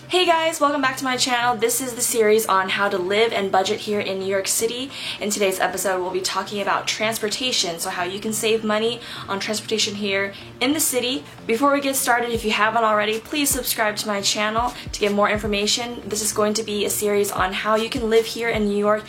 Hey guys, welcome back to my channel. This is the series on how to live and budget here in New York City. In today's episode, we'll be talking about transportation, so how you can save money on transportation here in the city. Before we get started, if you haven't already, please subscribe to my channel to get more information. This is going to be a series on how you can live here in New York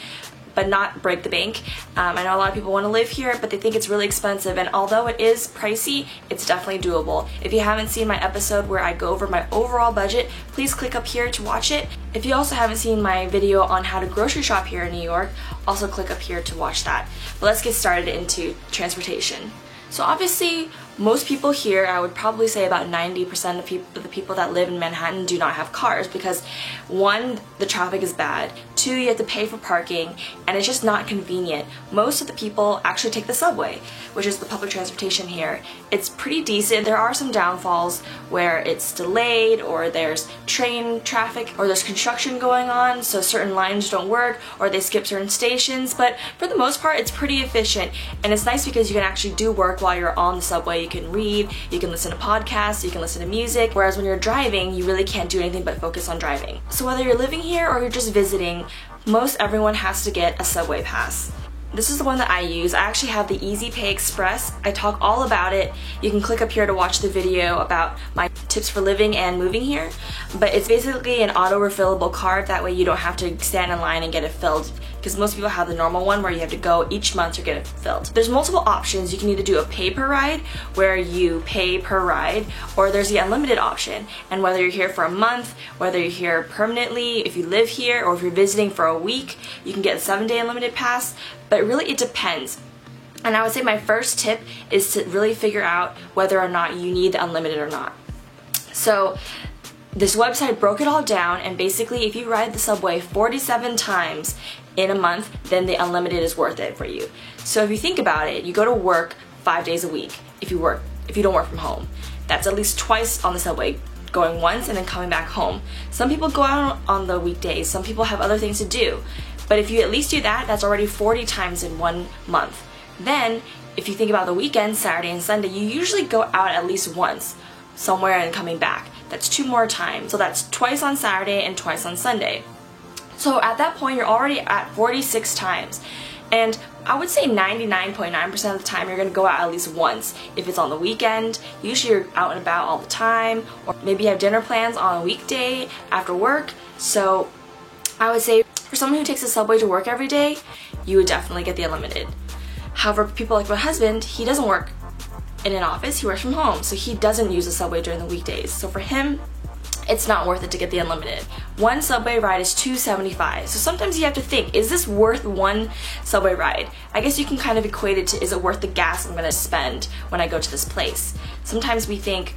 but not break the bank. I know a lot of people want to live here, but they think it's really expensive, and although it is pricey, it's definitely doable. If you haven't seen my episode where I go over my overall budget, please click up here to watch it. If you also haven't seen my video on how to grocery shop here in New York, also click up here to watch that. But let's get started into transportation. So obviously, most people here, I would probably say about 90% of the people that live in Manhattan do not have cars because, one, the traffic is bad, two, you have to pay for parking, and it's just not convenient. Most of the people actually take the subway, which is the public transportation here. It's pretty decent. There are some downfalls where it's delayed, or there's train traffic, or there's construction going on, so certain lines don't work, or they skip certain stations, but for the most part, it's pretty efficient, and it's nice because you can actually do work while you're on the subway. You can read, you can listen to podcasts, you can listen to music, whereas when you're driving, you really can't do anything but focus on driving. So whether you're living here or you're just visiting, most everyone has to get a subway pass. This is the one that I use. I actually have the Easy Pay Express. I talk all about it. You can click up here to watch the video about my tips for living and moving here. But it's basically an auto-refillable card. That way you don't have to stand in line and get it filled, because most people have the normal one where you have to go each month to get it filled. There's multiple options. You can either do a pay per ride, where you pay per ride, or there's the unlimited option. And whether you're here for a month, whether you're here permanently, if you live here, or if you're visiting for a week, you can get a 7-day unlimited pass. But really it depends. And I would say my first tip is to really figure out whether or not you need the unlimited or not. So this website broke it all down, and basically if you ride the subway 47 times in a month, then the unlimited is worth it for you. So if you think about it, you go to work 5 days a week if you don't work from home. That's at least twice on the subway, going once and then coming back home. Some people go out on the weekdays, some people have other things to do. But if you at least do that, that's already 40 times in 1 month. Then, if you think about the weekend, Saturday and Sunday, you usually go out at least once, somewhere and coming back. That's 2 more times. So that's twice on Saturday and twice on Sunday. So at that point, you're already at 46 times. And I would say 99.9% of the time you're going to go out at least once. If it's on the weekend, usually you're out and about all the time, or maybe you have dinner plans on a weekday after work. So I would say for someone who takes the subway to work every day, you would definitely get the unlimited. However, people like my husband, he doesn't work in an office, he works from home, so he doesn't use the subway during the weekdays. So for him, it's not worth it to get the unlimited. One subway ride is $2.75. So sometimes you have to think, is this worth one subway ride? I guess you can kind of equate it to, is it worth the gas I'm gonna spend when I go to this place? Sometimes we think,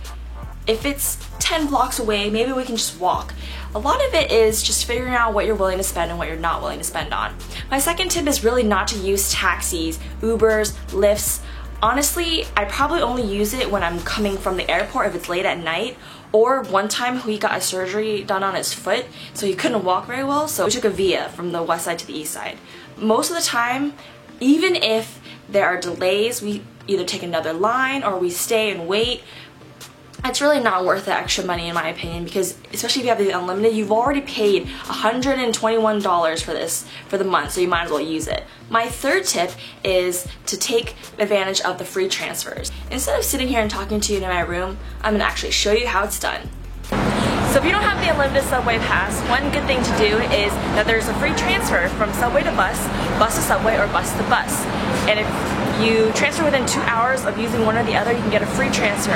if it's 10 blocks away, maybe we can just walk. A lot of it is just figuring out what you're willing to spend and what you're not willing to spend on. My second tip is really not to use taxis, Ubers, Lyfts. Honestly, I probably only use it when I'm coming from the airport if it's late at night, or one time he got a surgery done on his foot, so he couldn't walk very well, so we took a Via from the west side to the east side. Most of the time, even if there are delays, we either take another line or we stay and wait. It's really not worth the extra money in my opinion, because especially if you have the unlimited, you've already paid $121 for this for the month, so you might as well use it. My third tip is to take advantage of the free transfers. Instead of sitting here and talking to you in my room, I'm going to actually show you how it's done. So if you don't have the unlimited subway pass, one good thing to do is that there's a free transfer from subway to bus to subway, or bus to bus. And if you transfer within 2 hours of using one or the other, you can get a free transfer.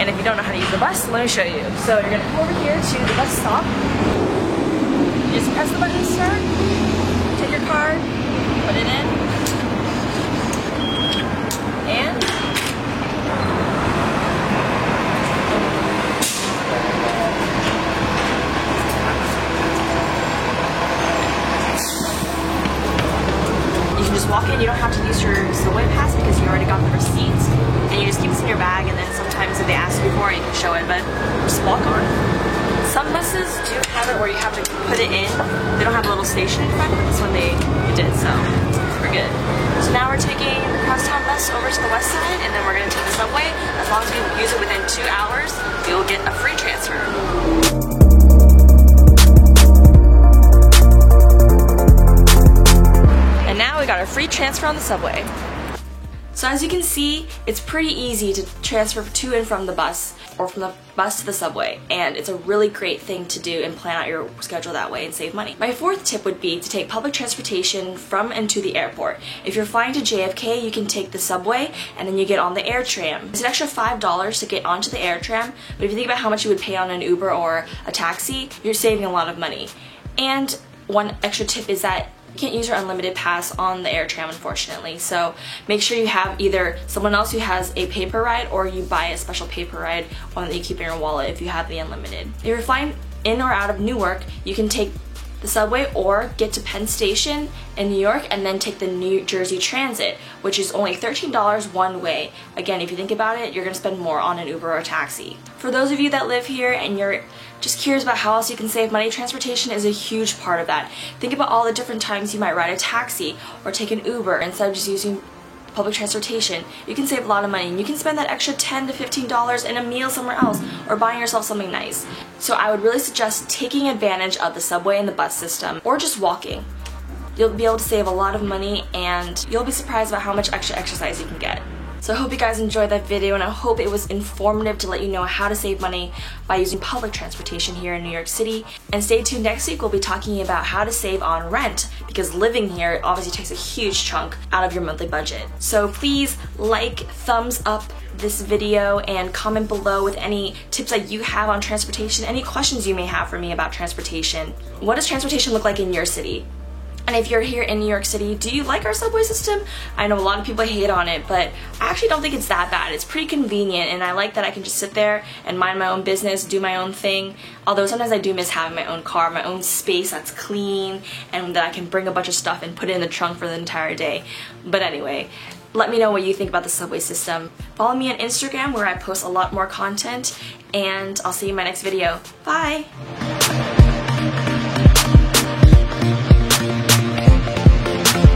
And if you don't know how to use the bus, let me show you. So you're going to come over here to the bus stop. You just press the button to start, take your card, put it in, and walk in. You don't have to use your subway pass because you already got the receipts, and you just keep this in your bag, and then sometimes if they ask you for it, you can show it, but just walk on. Some buses do have it where you have to put it in. They don't have a little station in front, but this one they did, so we're good. So now we're taking the crosstown bus over to the west side, and then we're going to take the subway. As long as we use it within 2 hours, you'll get a free transfer. transfer on the subway. So as you can see, it's pretty easy to transfer to and from the bus, or from the bus to the subway, and it's a really great thing to do and plan out your schedule that way and save money. My fourth tip would be to take public transportation from and to the airport. If you're flying to JFK, you can take the subway and then you get on the AirTram. It's an extra $5 to get onto the AirTram, but if you think about how much you would pay on an Uber or a taxi, you're saving a lot of money. And one extra tip is that you can't use your unlimited pass on the AirTram, unfortunately, so make sure you have either someone else who has a paper ride or you buy a special paper ride, one that you keep in your wallet if you have the unlimited. If you're flying in or out of Newark, you can take the subway or get to Penn Station in New York and then take the New Jersey Transit, which is only $13 one way. Again, if you think about it, you're going to spend more on an Uber or a taxi. For those of you that live here and you're just curious about how else you can save money, transportation is a huge part of that. Think about all the different times you might ride a taxi or take an Uber instead of just using public transportation. You can save a lot of money and you can spend that extra $10 to $15 in a meal somewhere else or buying yourself something nice. So I would really suggest taking advantage of the subway and the bus system, or just walking. You'll be able to save a lot of money and you'll be surprised about how much extra exercise you can get. So I hope you guys enjoyed that video, and I hope it was informative to let you know how to save money by using public transportation here in New York City. And stay tuned, next week we'll be talking about how to save on rent, because living here obviously takes a huge chunk out of your monthly budget. So please like, thumbs up this video, and comment below with any tips that you have on transportation, any questions you may have for me about transportation. What does transportation look like in your city? And if you're here in New York City, do you like our subway system? I know a lot of people hate on it, but I actually don't think it's that bad. It's pretty convenient, and I like that I can just sit there and mind my own business, do my own thing. Although sometimes I do miss having my own car, my own space that's clean, and that I can bring a bunch of stuff and put it in the trunk for the entire day. But anyway, let me know what you think about the subway system. Follow me on Instagram where I post a lot more content, and I'll see you in my next video. Bye!